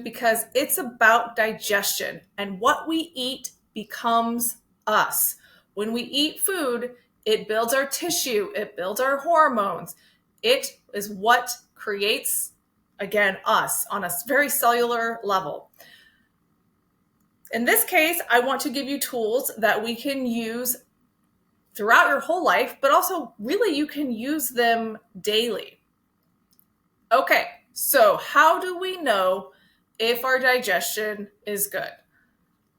because it's about digestion, and what we eat becomes us. When we eat food, it builds our tissue, it builds our hormones. It is what creates, again, us on a very cellular level. In this case, I want to give you tools that we can use throughout your whole life, but also really you can use them daily. Okay, so how do we know if our digestion is good?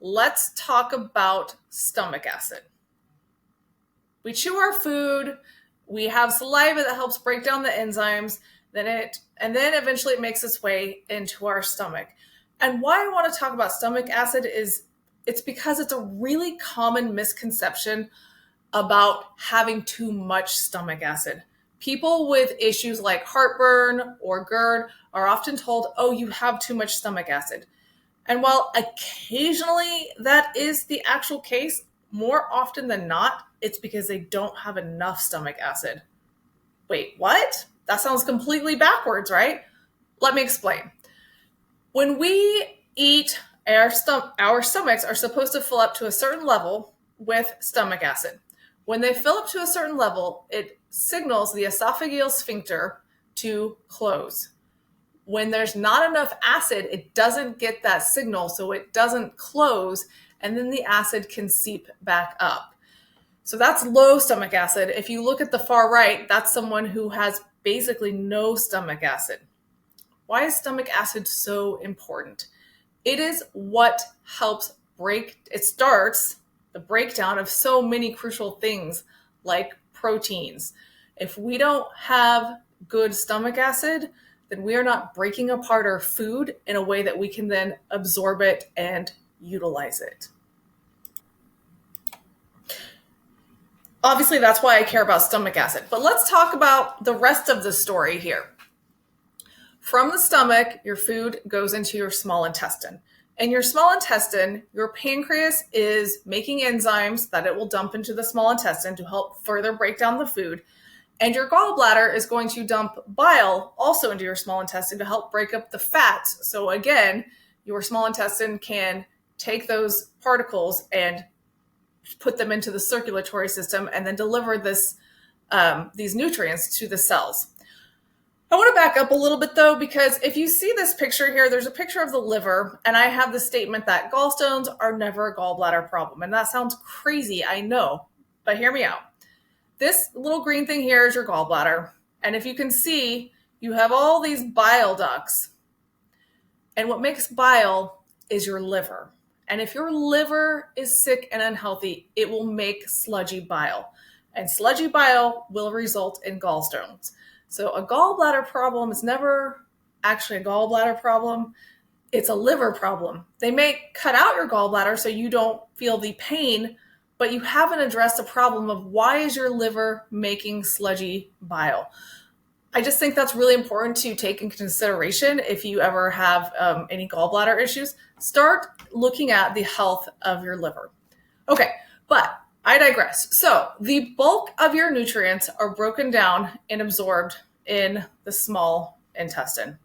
Let's talk about stomach acid. We chew our food, we have saliva that helps break down the enzymes, and then eventually it makes its way into our stomach. And why I want to talk about stomach acid is it's because it's a really common misconception about having too much stomach acid. People with issues like heartburn or GERD are often told, oh, you have too much stomach acid. And while occasionally that is the actual case, more often than not, it's because they don't have enough stomach acid. Wait, what? That sounds completely backwards, right? Let me explain. When we eat, our stomachs are supposed to fill up to a certain level with stomach acid. When they fill up to a certain level, it signals the esophageal sphincter to close. When there's not enough acid, it doesn't get that signal, so it doesn't close, and then the acid can seep back up. So that's low stomach acid. If you look at the far right, that's someone who has basically no stomach acid. Why is stomach acid so important? It is what helps starts the breakdown of so many crucial things like proteins. If we don't have good stomach acid, then we are not breaking apart our food in a way that we can then absorb it and utilize it. Obviously, that's why I care about stomach acid. But let's talk about the rest of the story here. From the stomach, your food goes into your small intestine. In your small intestine, your pancreas is making enzymes that it will dump into the small intestine to help further break down the food. And your gallbladder is going to dump bile also into your small intestine to help break up the fats. So again, your small intestine can take those particles and put them into the circulatory system and then deliver these nutrients to the cells. I want to back up a little bit though, because if you see this picture here, there's a picture of the liver, and I have the statement that gallstones are never a gallbladder problem. And that sounds crazy, I know, but hear me out. This little green thing here is your gallbladder. And if you can see, you have all these bile ducts. And what makes bile is your liver. And if your liver is sick and unhealthy, it will make sludgy bile. And sludgy bile will result in gallstones. So a gallbladder problem is never actually a gallbladder problem. It's a liver problem. They may cut out your gallbladder so you don't feel the pain, but you haven't addressed the problem of why is your liver making sludgy bile. I just think that's really important to take into consideration if you ever have any gallbladder issues. Start looking at the health of your liver. Okay, but I digress. So the bulk of your nutrients are broken down and absorbed in the small intestine.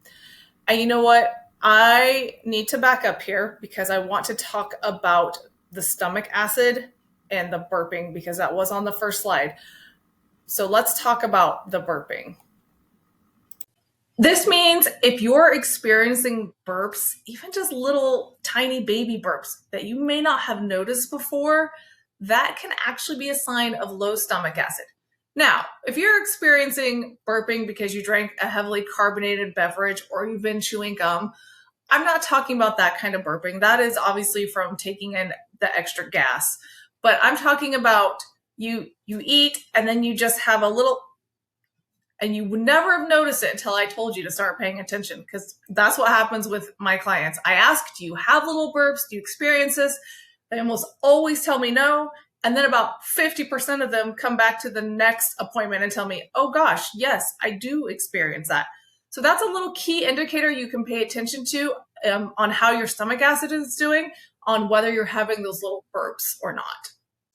And you know what? I need to back up here because I want to talk about the stomach acid and the burping because that was on the first slide. So let's talk about the burping. This means if you're experiencing burps, even just little tiny baby burps that you may not have noticed before, that can actually be a sign of low stomach acid. Now, if you're experiencing burping because you drank a heavily carbonated beverage or you've been chewing gum, I'm not talking about that kind of burping. That is obviously from taking in the extra gas. But I'm talking about you eat and then you just have a little, and you would never have noticed it until I told you to start paying attention, because that's what happens with my clients. I ask, do you have little burps? Do you experience this? They almost always tell me no. And then about 50% of them come back to the next appointment and tell me, oh gosh, yes, I do experience that. So that's a little key indicator you can pay attention to on how your stomach acid is doing, on whether you're having those little burps or not.